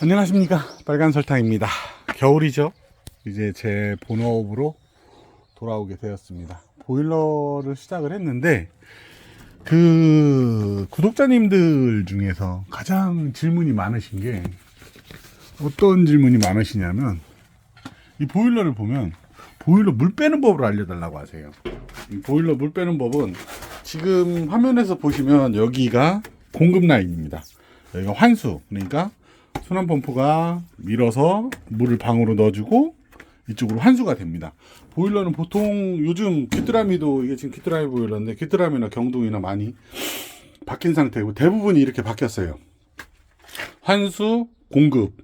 안녕하십니까, 빨간 설탕입니다. 겨울이죠. 이제 제 본업으로 돌아오게 되었습니다. 보일러를 시작을 했는데 그 구독자님들 중에서 가장 질문이 많으신 게 어떤 질문이 많으시냐면, 이 보일러를 보면 보일러 물 빼는 법을 알려달라고 하세요. 이 보일러 물 빼는 법은 지금 화면에서 보시면 여기가 공급 라인입니다. 여기가 환수, 그러니까 순환 펌프가 밀어서 물을 방으로 넣어주고 이쪽으로 환수가 됩니다. 보일러는 보통 요즘 귀뚜라미도, 이게 지금 귀뚜라미 보일러인데 귀뚜라미나 경동이나 많이 바뀐 상태고 대부분이 이렇게 바뀌었어요. 환수, 공급,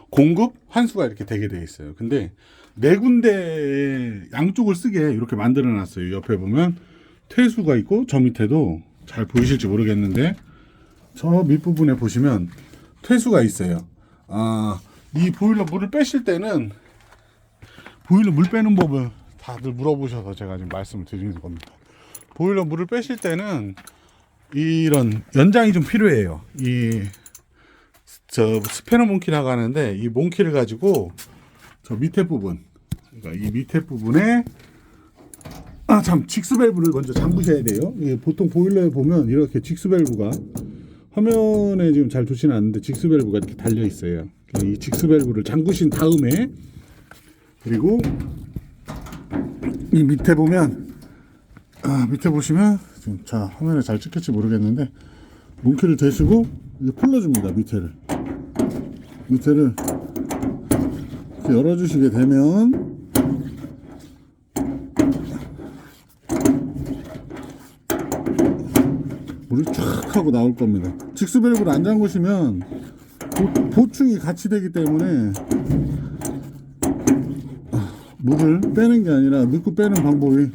공급, 환수가 이렇게 되게 돼 있어요. 근데 네 군데 양쪽을 쓰게 이렇게 만들어 놨어요. 옆에 보면 퇴수가 있고, 저 밑에도 잘 보이실지 모르겠는데 저 밑부분에 보시면 퇴수가 있어요. 이 보일러 물을 빼실 때는, 보일러 물 빼는 법을 다들 물어보셔서 제가 지금 말씀을 드리는 겁니다. 보일러 물을 빼실 때는 이런 연장이 좀 필요해요. 저 스패너 몽키라고 하는데, 이 몽키를 가지고 저 밑에 부분, 그러니까 이 밑에 부분에 직수 밸브를 먼저 잠그셔야 돼요. 보통 보일러에 보면 이렇게 직수 밸브가, 화면에 지금 잘 좋지는 않는데 직수 밸브가 이렇게 달려 있어요. 이 직수 밸브를 잠그신 다음에, 그리고 이 밑에 보면, 밑에 보시면 지금 화면에 잘 찍힐지 모르겠는데 몽키를 대시고 이제 풀러줍니다. 밑에를 이렇게 열어주시게 되면 물이 쫙 하고 나올 겁니다. 직수 밸브를 안 잠그시면 보충이 같이 되기 때문에 물을 빼는 게 아니라 넣고 빼는 방법이,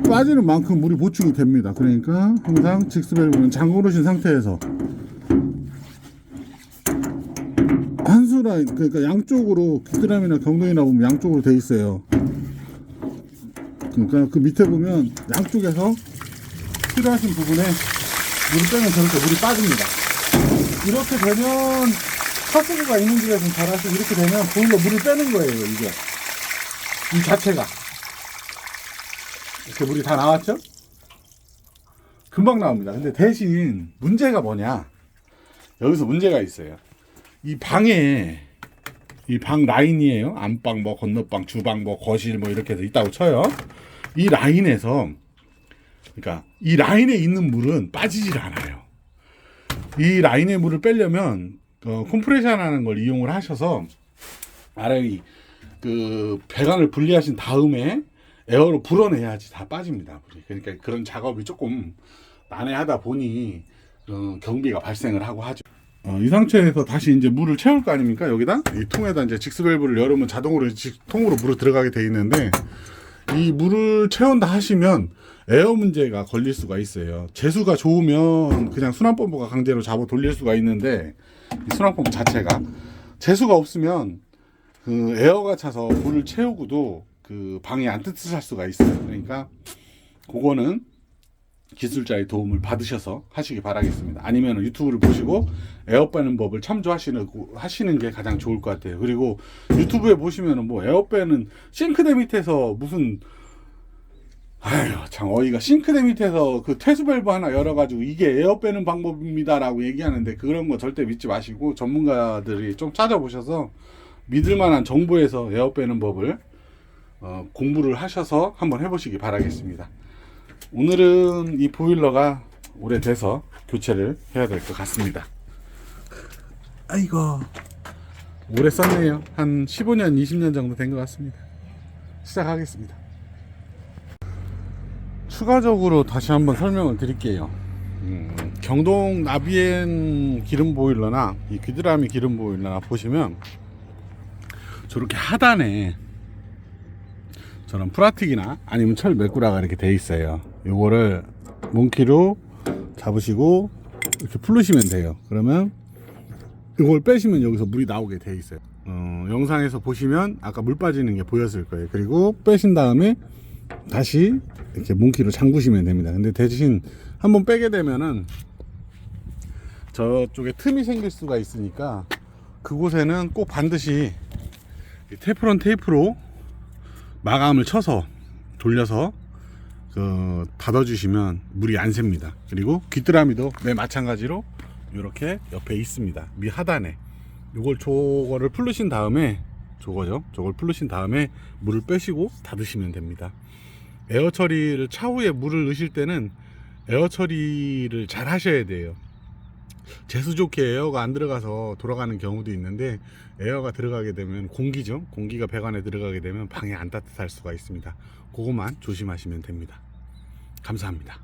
빠지는 만큼 물이 보충이 됩니다. 그러니까 항상 직수 밸브는 잠궈 놓으신 상태에서 한수 라인, 그러니까 양쪽으로, 귀뚜라미나 경동이나 보면 양쪽으로 돼 있어요. 그러니까 그 밑에 보면 양쪽에서 필요하신 부분에 물을 빼면 저렇게 물이 빠집니다. 이렇게 되면, 하수구가 있는 집에서는 잘 하시고, 이렇게 되면 보일러 물을 빼는 거예요. 이게 이 자체가 이렇게 물이 다 나왔죠? 금방 나옵니다. 근데 대신 문제가 뭐냐, 여기서 문제가 있어요. 이 방에, 이 방 라인이에요. 안방, 뭐 건너방, 주방, 뭐 거실, 뭐 이렇게 해서 있다고 쳐요. 이 라인에서, 그러니까 이 라인에 있는 물은 빠지질 않아요. 이 라인의 물을 빼려면 컴프레션 하는 걸 이용을 하셔서 아래 그 배관을 분리하신 다음에 에어로 불어내야지 다 빠집니다, 물이. 그러니까 그런 작업이 조금 난해하다 보니 경비가 발생을 하고 하죠. 이 상태에서 다시 이제 물을 채울 거 아닙니까? 여기다 이 통에다 이제 직수 밸브를 열으면 자동으로 통으로 물을 들어가게 돼 있는데, 이 물을 채운다 하시면 에어 문제가 걸릴 수가 있어요. 제수가 좋으면 그냥 순환 펌프가 강제로 잡아 돌릴 수가 있는데, 이 순환 펌프 자체가 제수가 없으면 그 에어가 차서 물을 채우고도 그 방이 안 뜨뜻할 수가 있어요. 그러니까 그거는 기술자의 도움을 받으셔서 하시기 바라겠습니다. 아니면 유튜브를 보시고 에어 빼는 법을 참조하시는 게 가장 좋을 것 같아요. 그리고 유튜브에 보시면은 뭐 에어 빼는 싱크대 밑에서 무슨, 참 어이가, 싱크대 밑에서 그 퇴수 밸브 하나 열어가지고 이게 에어 빼는 방법입니다라고 얘기하는데, 그런 거 절대 믿지 마시고 전문가들이 좀 찾아보셔서 믿을만한 정보에서 에어 빼는 법을 공부를 하셔서 한번 해보시기 바라겠습니다. 오늘은 이 보일러가 오래돼서 교체를 해야 될 것 같습니다. 아이고, 오래 썼네요. 한 15년 20년 정도 된 것 같습니다. 시작하겠습니다. 추가적으로 다시 한번 설명을 드릴게요. 경동 나비엔 기름 보일러나 이 귀뚜라미 기름 보일러나 보시면 저렇게 하단에 저런 프라틱이나 아니면 철 메꾸라가 이렇게 돼 있어요. 요거를 몽키로 잡으시고 이렇게 풀으시면 돼요. 그러면 이걸 빼시면 여기서 물이 나오게 돼 있어요. 영상에서 보시면 아까 물 빠지는 게 보였을 거예요. 그리고 빼신 다음에 다시 이렇게 몽키로 잠그시면 됩니다. 근데 대신 한번 빼게 되면은 저쪽에 틈이 생길 수가 있으니까 그곳에는 꼭 반드시 이 테프론 테이프로 마감을 쳐서 돌려서 닫아주시면 물이 안 셉니다. 그리고 귀뚜라미도 마찬가지로 이렇게 옆에 있습니다. 미 하단에 저거를 풀르신 다음에 저걸 풀르신 다음에 물을 빼시고 닫으시면 됩니다. 에어 처리를 차후에 물을 넣으실 때는 에어 처리를 잘 하셔야 돼요. 재수 좋게 에어가 안 들어가서 돌아가는 경우도 있는데, 에어가 들어가게 되면 공기가 배관에 들어가게 되면 방이 안 따뜻할 수가 있습니다. 그것만 조심하시면 됩니다. 감사합니다.